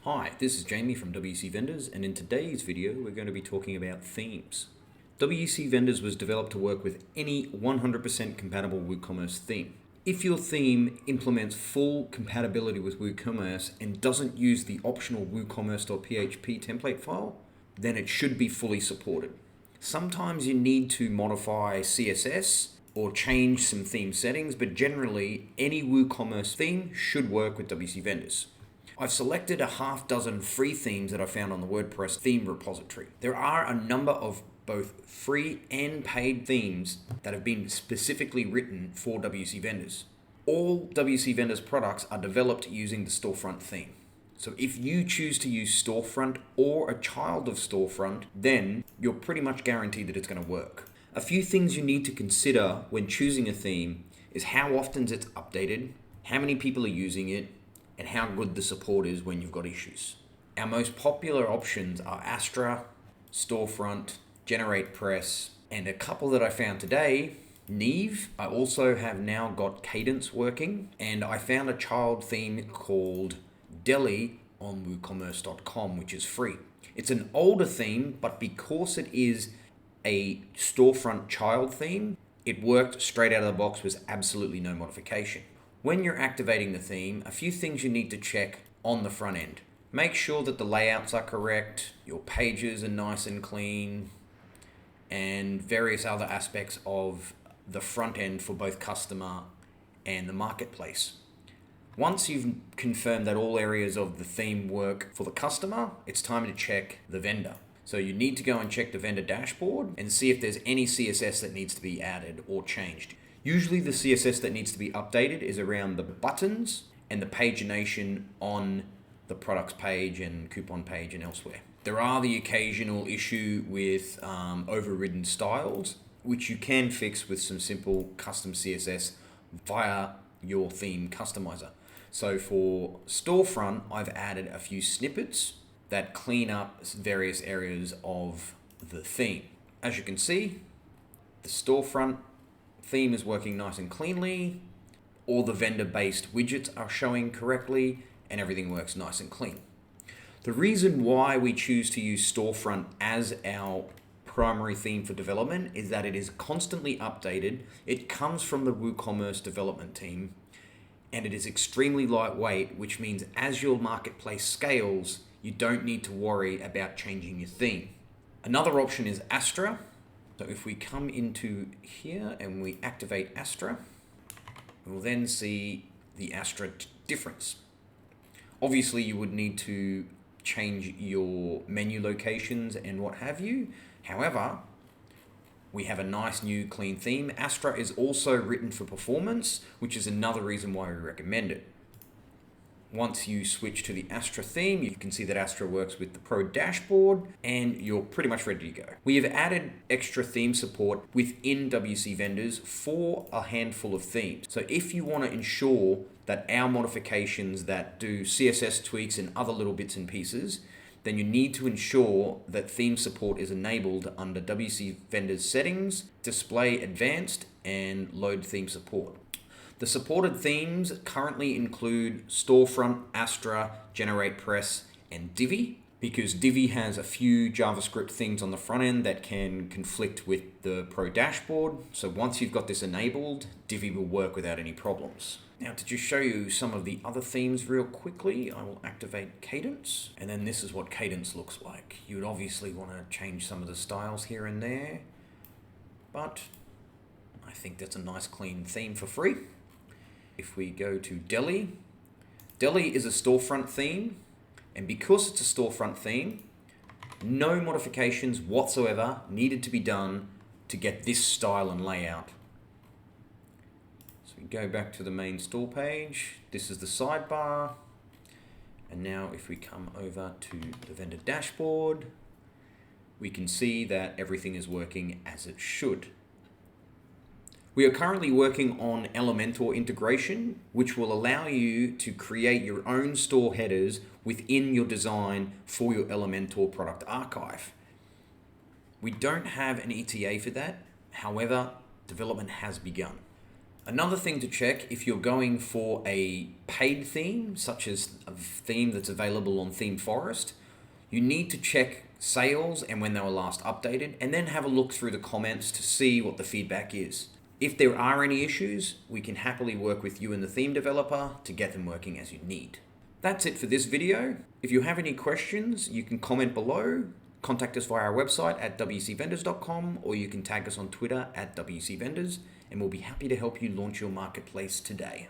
Hi, this is Jamie from WC Vendors, and in today's video we're going to be talking about themes. WC Vendors was developed to work with any 100% compatible WooCommerce theme. If your theme implements full compatibility with WooCommerce and doesn't use the optional WooCommerce.php template file, then it should be fully supported. Sometimes you need to modify CSS or change some theme settings, but generally any WooCommerce theme should work with WC Vendors. I've selected a half dozen free themes that I found on the WordPress theme repository. There are a number of both free and paid themes that have been specifically written for WC Vendors. All WC Vendors products are developed using the Storefront theme. So if you choose to use Storefront or a child of Storefront, then you're pretty much guaranteed that it's going to work. A few things you need to consider when choosing a theme is how often it's updated, how many people are using it, and how good the support is when you've got issues. Our most popular options are Astra, Storefront, GeneratePress, and a couple that I found today, Neve. I also have now got Cadence working, and I found a child theme called Delhi on WooCommerce.com, which is free. It's an older theme, but because it is a Storefront child theme, it worked straight out of the box with absolutely no modification. When you're activating the theme, a few things you need to check on the front end. Make sure that the layouts are correct, your pages are nice and clean, and various other aspects of the front end for both customer and the marketplace. Once you've confirmed that all areas of the theme work for the customer, it's time to check the vendor. So you need to go and check the vendor dashboard and see if there's any CSS that needs to be added or changed. Usually the CSS that needs to be updated is around the buttons and the pagination on the products page and coupon page and elsewhere. There are the occasional issue with overridden styles, which you can fix with some simple custom CSS via your theme customizer. So for Storefront, I've added a few snippets that clean up various areas of the theme. As you can see, the Storefront theme is working nice and cleanly, all the vendor-based widgets are showing correctly, and everything works nice and clean. The reason why we choose to use Storefront as our primary theme for development is that it is constantly updated. It comes from the WooCommerce development team, and it is extremely lightweight, which means as your marketplace scales, you don't need to worry about changing your theme. Another option is Astra. So if we come into here and we activate Astra, we'll then see the Astra difference. Obviously you would need to change your menu locations and what have you. However, we have a nice new clean theme. Astra is also written for performance, which is another reason why we recommend it. Once you switch to the Astra theme, you can see that Astra works with the Pro dashboard and you're pretty much ready to go. We have added extra theme support within WC Vendors for a handful of themes. So if you want to ensure that our modifications that do CSS tweaks and other little bits and pieces, then you need to ensure that theme support is enabled under WC Vendors settings, display advanced, and load theme support. The supported themes currently include Storefront, Astra, GeneratePress, and Divi, because Divi has a few JavaScript things on the front end that can conflict with the Pro dashboard. So once you've got this enabled, Divi will work without any problems. Now to just show you some of the other themes real quickly, I will activate Cadence, and then this is what Cadence looks like. You would obviously want to change some of the styles here and there, but I think that's a nice clean theme for free. If we go to Delhi, Delhi is a Storefront theme, and because it's a Storefront theme, no modifications whatsoever needed to be done to get this style and layout. So we go back to the main store page, this is the sidebar, and now if we come over to the vendor dashboard, we can see that everything is working as it should. We are currently working on Elementor integration, which will allow you to create your own store headers within your design for your Elementor product archive. We don't have an ETA for that. However, development has begun. Another thing to check if you're going for a paid theme, such as a theme that's available on Theme Forest, you need to check sales and when they were last updated, and then have a look through the comments to see what the feedback is. If there are any issues, we can happily work with you and the theme developer to get them working as you need. That's it for this video. If you have any questions, you can comment below, contact us via our website at wcvendors.com, or you can tag us on Twitter at wcvendors, and we'll be happy to help you launch your marketplace today.